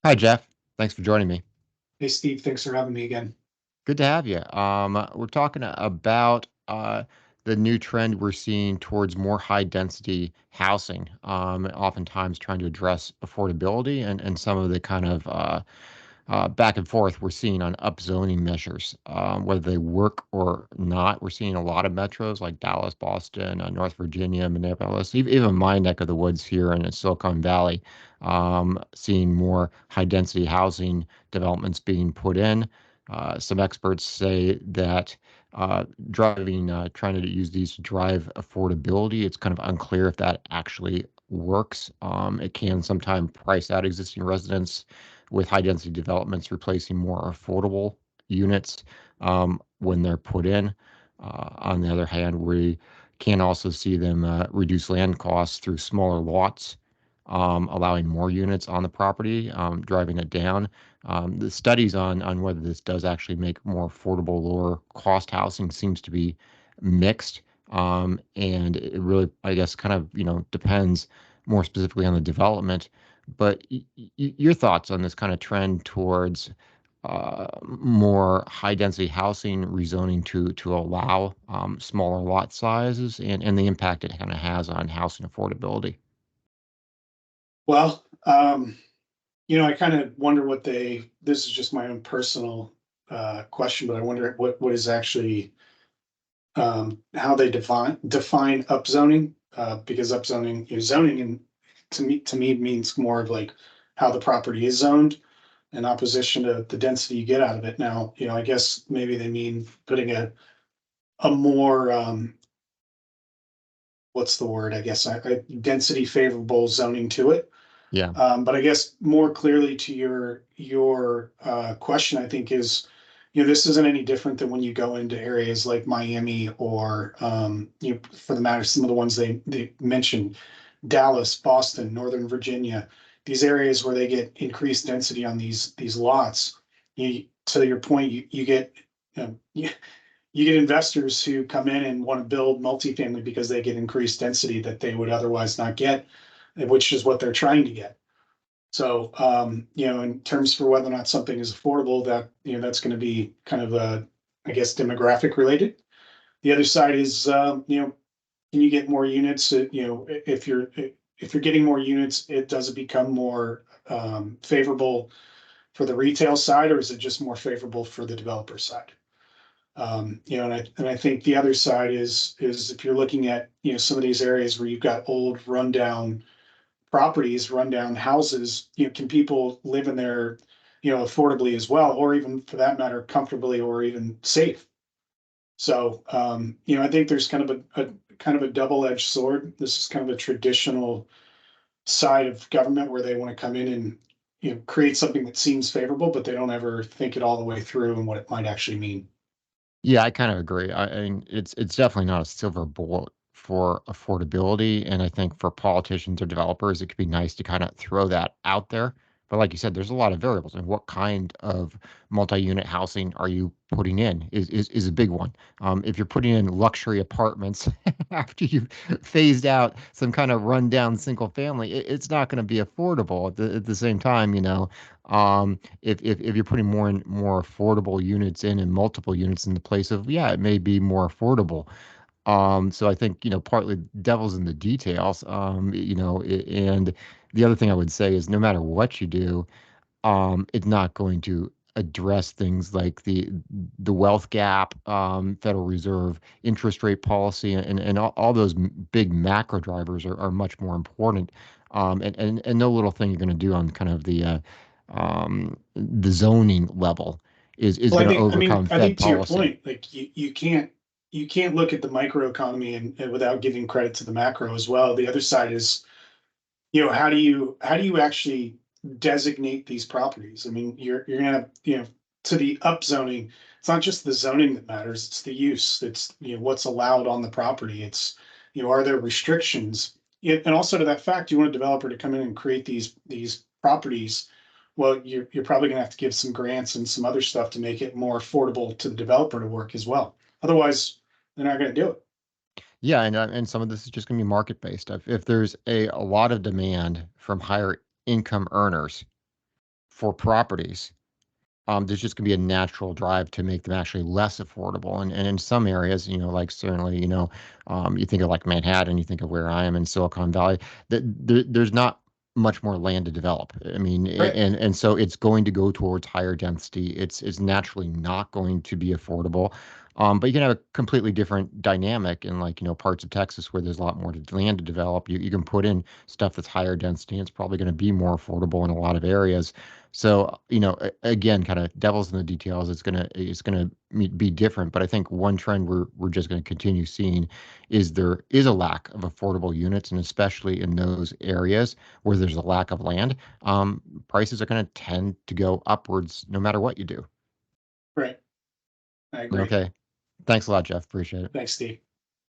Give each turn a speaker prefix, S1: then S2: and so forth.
S1: Hi, Jeff. Thanks for joining me.
S2: Hey, Steve, thanks for having me again.
S1: Good to have you. We're talking about the new trend we're seeing towards more high density housing, oftentimes trying to address affordability and some of the kind of back and forth we're seeing on upzoning measures, whether they work or not. We're seeing a lot of metros like Dallas, Boston, North Virginia, Minneapolis, even my neck of the woods here in Silicon Valley, seeing more high density housing developments being put in. Some experts say that trying to use these to drive affordability, it's kind of unclear if that actually works. It can sometimes price out existing residents with high density developments replacing more affordable units when they're put in. On the other hand, we can also see them reduce land costs through smaller lots, allowing more units on the property, driving it down. The studies on whether this does actually make more affordable, lower cost housing seems to be mixed. And it really, I guess, kind of, depends more specifically on the development. But your thoughts on this kind of trend towards more high density housing rezoning to allow smaller lot sizes and the impact it kind of has on housing affordability?
S2: Well, I kind of wonder this is just my own personal question, but I wonder what is actually how they define upzoning, because upzoning, zoning and to me means more of like how the property is zoned in opposition to the density you get out of it. Now, I guess maybe they mean putting a more what's the word? I guess density favorable zoning to it.
S1: Yeah.
S2: But I guess more clearly to your question, I think is, this isn't any different than when you go into areas like Miami or, for the matter, some of the ones they mentioned, Dallas, Boston, Northern Virginia, these areas where they get increased density on these lots. To your point, you get you get investors who come in and want to build multifamily because they get increased density that they would otherwise not get, which is what they're trying to get. So, in terms for whether or not something is affordable, that's going to be kind of I guess, demographic related. The other side is, can you get more units? If you're getting more units, does it become more favorable for the retail side, or is it just more favorable for the developer side? And I think the other side is if you're looking at some of these areas where you've got old rundown properties, rundown houses, can people live in there, affordably as well, or even for that matter, comfortably or even safe? So, I think there's kind of a double-edged sword. This is kind of a traditional side of government where they want to come in and create something that seems favorable, but they don't ever think it all the way through and what it might actually mean.
S1: Yeah, I kind of agree. I mean, it's definitely not a silver bullet for affordability, and I think for politicians or developers, it could be nice to kind of throw that out there. But like you said, there's a lot of variables, and what kind of multi-unit housing are you putting in is a big one. If you're putting in luxury apartments after you've phased out some kind of rundown single family, it's not going to be affordable. At the same time, if you're putting more affordable units in and multiple units in the place of, yeah, it may be more affordable. So I think, partly devil's in the details. And the other thing I would say is no matter what you do, it's not going to address things like the wealth gap, Federal Reserve interest rate policy, and all those big macro drivers are much more important. And no little thing you're going to do on kind of the zoning level is
S2: Well,
S1: going to
S2: I mean,
S1: overcome
S2: I
S1: Fed
S2: think to your
S1: policy.
S2: point, like you can't look at the microeconomy and without giving credit to the macro as well. The other side is, how do you actually designate these properties? I mean, you're gonna, to the upzoning, it's not just the zoning that matters, it's the use. It's, what's allowed on the property. It's, are there restrictions? And also to that fact, you want a developer to come in and create these properties. Well, you're probably gonna have to give some grants and some other stuff to make it more affordable to the developer to work as well. Otherwise, they're not gonna do it.
S1: Yeah, and some of this is just going to be market based. If there's a lot of demand from higher income earners for properties, there's just gonna be a natural drive to make them actually less affordable. And in some areas, like certainly, you think of like Manhattan, you think of where I am in Silicon Valley, that there's not much more land to develop. I mean,
S2: Right.
S1: and so it's going to go towards higher density. It's naturally not going to be affordable. But you can have a completely different dynamic in like, parts of Texas where there's a lot more land to develop. You can put in stuff that's higher density, and it's probably going to be more affordable in a lot of areas. So, again, kind of devil's in the details. It's gonna be different, but I think one trend we're just gonna continue seeing is there is a lack of affordable units, and especially in those areas where there's a lack of land, prices are gonna tend to go upwards no matter what you do.
S2: Right. I agree.
S1: Okay. Thanks a lot, Jeff. Appreciate it.
S2: Thanks, Steve.